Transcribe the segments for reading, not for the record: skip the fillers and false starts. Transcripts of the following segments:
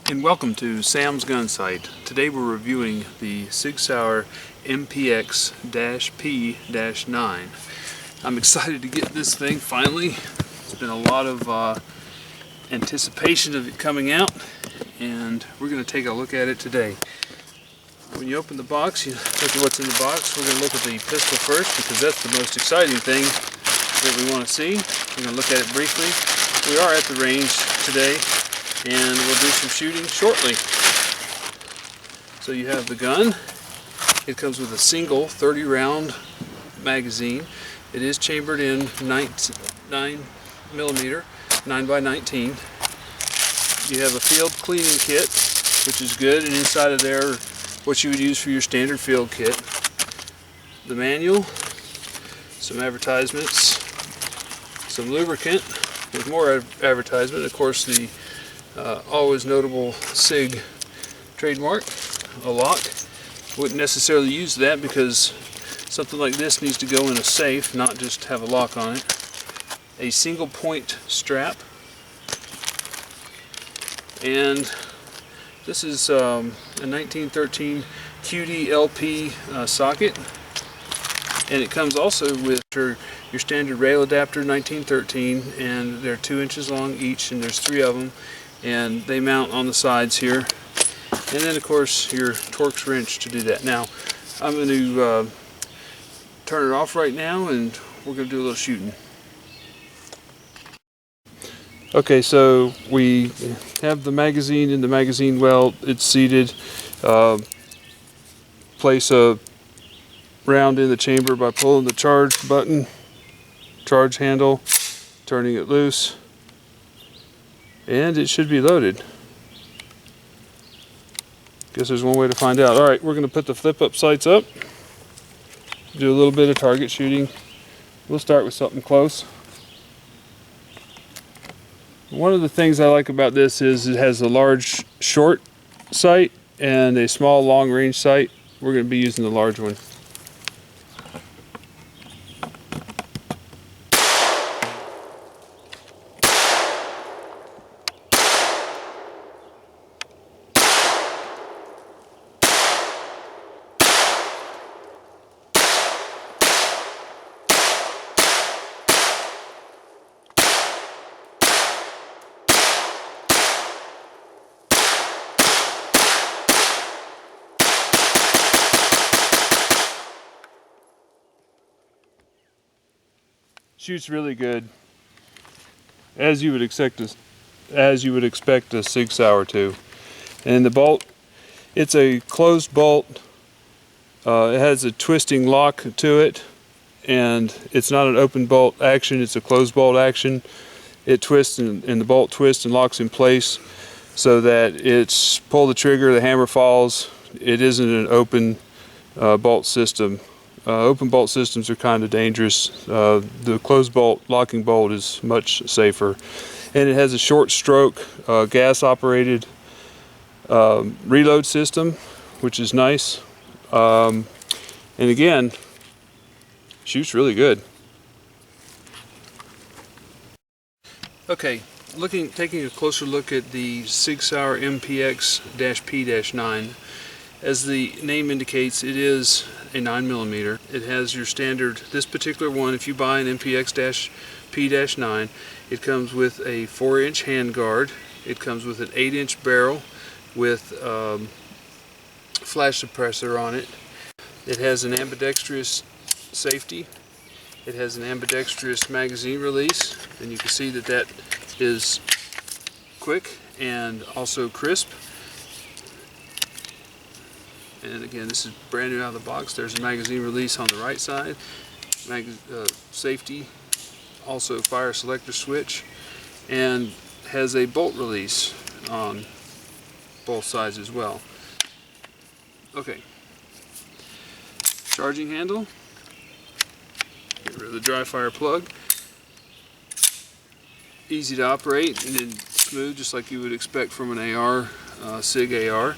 And welcome to Sam's Gun Sight. Today we're reviewing the Sig Sauer MPX P-9. I'm excited to get this thing finally. It's been a lot of anticipation of it coming out, and we're going to take a look at it today. When you open the box, you look at what's in the box. We're going to look at the pistol first because that's the most exciting thing that we want to see. We're going to look at it briefly. We are at the range today, and we'll do some shooting shortly. So you have the gun. It comes with a single 30 round magazine. It is chambered in 9mm 9x19. You have a field cleaning kit, which is good, and inside of there what you would use for your standard field kit. The manual, some advertisements, some lubricant with more advertisement, of course the always notable Sig trademark, a lock. Wouldn't necessarily use that because something like this needs to go in a safe, not just have a lock on it. A single point strap, and this is a 1913 QD LP socket, and it comes also with your standard rail adapter 1913, and they're 2 inches long each, and there's 3 of them, and they mount on the sides here. And then of course your Torx wrench to do that. Now I'm going to turn it off right now, and we're going to do a little shooting. Okay, so we have the magazine in the magazine well. It's seated. Place a round in the chamber by pulling the charge button, charge handle, turning it loose, and it should be loaded. Guess there's one way to find out. Alright, we're going to put the flip-up sights up, do a little bit of target shooting. We'll start with something close. One of the things I like about this is it has a large short sight and a small long range sight. We're going to be using the large one. Shoots really good, as you would expect a Sig Sauer to. And the bolt, it's a closed bolt. It has a twisting lock to it, and it's not an open bolt action, it's a closed bolt action. It twists and the bolt twists and locks in place so that it's pull the trigger, the hammer falls. It isn't an open bolt system. Open bolt systems are kind of dangerous. The closed bolt locking bolt is much safer, and it has a short stroke gas operated reload system, which is nice, and again, shoots really good. Okay, taking a closer look at the Sig Sauer MPX P-9. As the name indicates, it is a 9mm. It has your standard, this particular one, if you buy an MPX P-9, it comes with a 4-inch handguard. It comes with an 8-inch barrel with flash suppressor on it. It has an ambidextrous safety. It has an ambidextrous magazine release, and you can see that that is quick and also crisp. And again, this is brand new out of the box. There's a magazine release on the right side, safety, also fire selector switch, and has a bolt release on both sides as well. Okay, charging handle, get rid of the dry fire plug, easy to operate and then smooth, just like you would expect from an AR, Sig AR.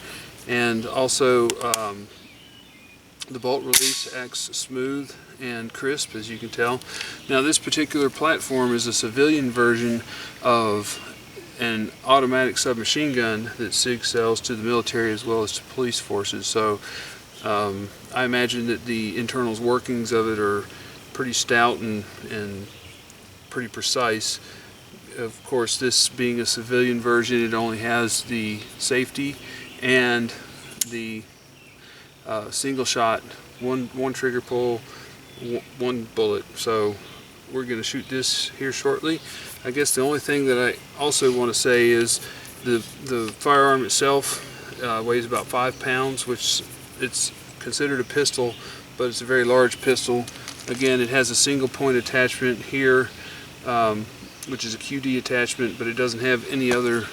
And also the bolt release acts smooth and crisp, as you can tell. Now this particular platform is a civilian version of an automatic submachine gun that SIG sells to the military as well as to police forces. So I imagine that the internal workings of it are pretty stout and pretty precise. Of course, this being a civilian version, it only has the safety and the single shot, one trigger pull, one bullet. So we're going to shoot this here shortly. I guess the only thing that I also want to say is the firearm itself weighs about 5 pounds, which it's considered a pistol, but it's a very large pistol. Again, it has a single point attachment here, which is a QD attachment, but it doesn't have any other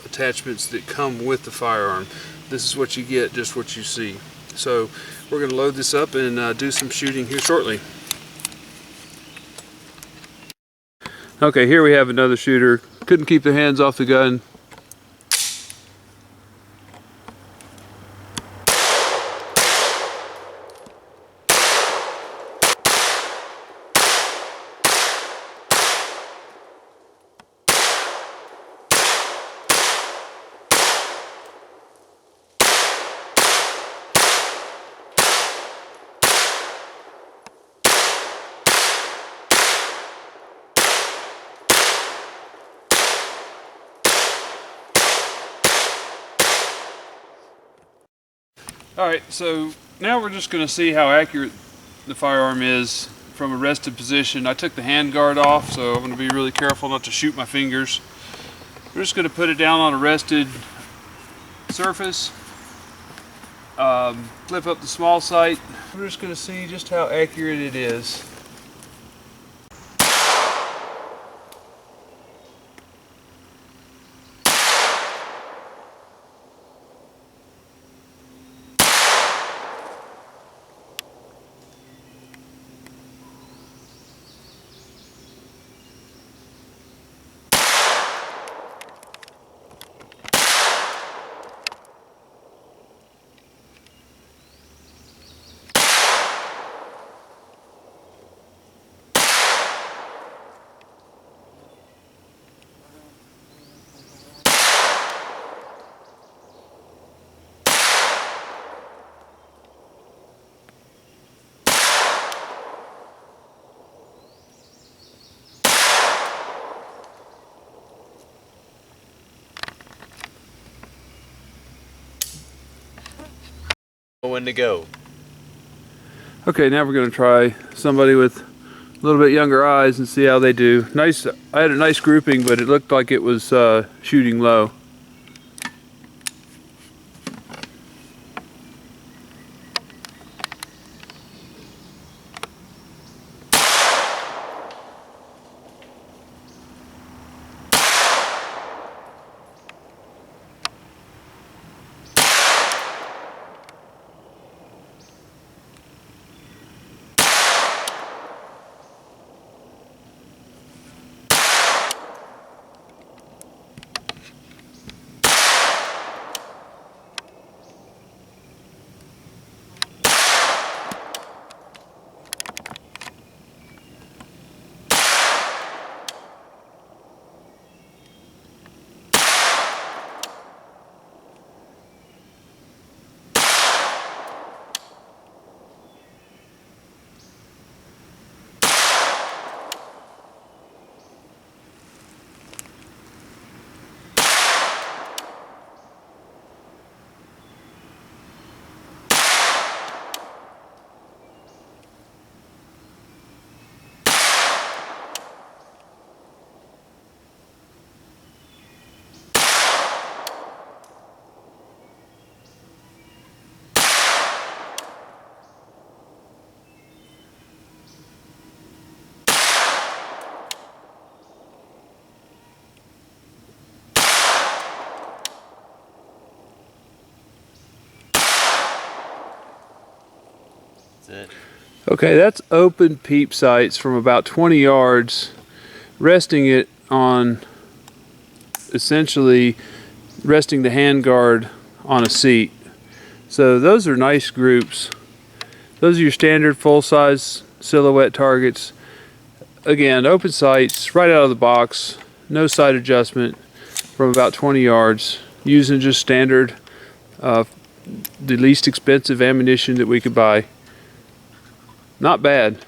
attachments that come with the firearm. This is what you get, just what you see. So we're going to load this up and do some shooting here shortly. Okay, here we have another shooter. Couldn't keep their hands off the gun. Alright, so now we're just going to see how accurate the firearm is from a rested position. I took the hand guard off, so I'm going to be really careful not to shoot my fingers. We're just going to put it down on a rested surface, flip up the small sight. We're just going to see just how accurate it is. When to go. Okay, now we're going to try somebody with a little bit younger eyes and see how they do. Nice. I had a nice grouping, but it looked like it was shooting low. That's it. Okay, that's open peep sights from about 20 yards, resting it on, essentially resting the handguard on a seat. So those are nice groups. Those are your standard full-size silhouette targets. Again, open sights, right out of the box, no sight adjustment. from about 20 yards using just standard, the least expensive ammunition that we could buy. Not bad.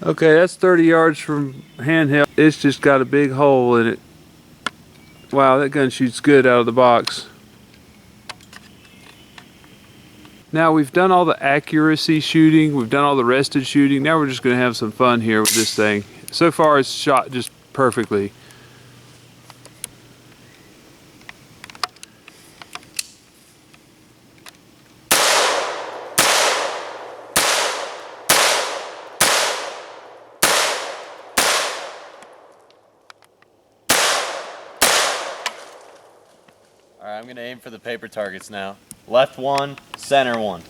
Okay, that's 30 yards from handheld. It's just got a big hole in it. Wow, that gun shoots good out of the box. Now we've done all the accuracy shooting, we've done all the rested shooting. Now we're just going to have some fun here with this thing. So far it's shot just perfectly. Alright, I'm going to aim for the paper targets now. Left one, center one.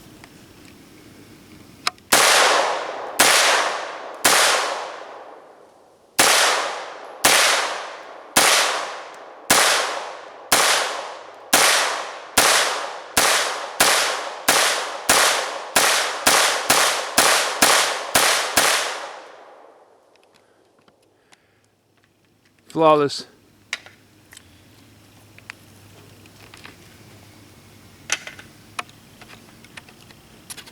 Flawless.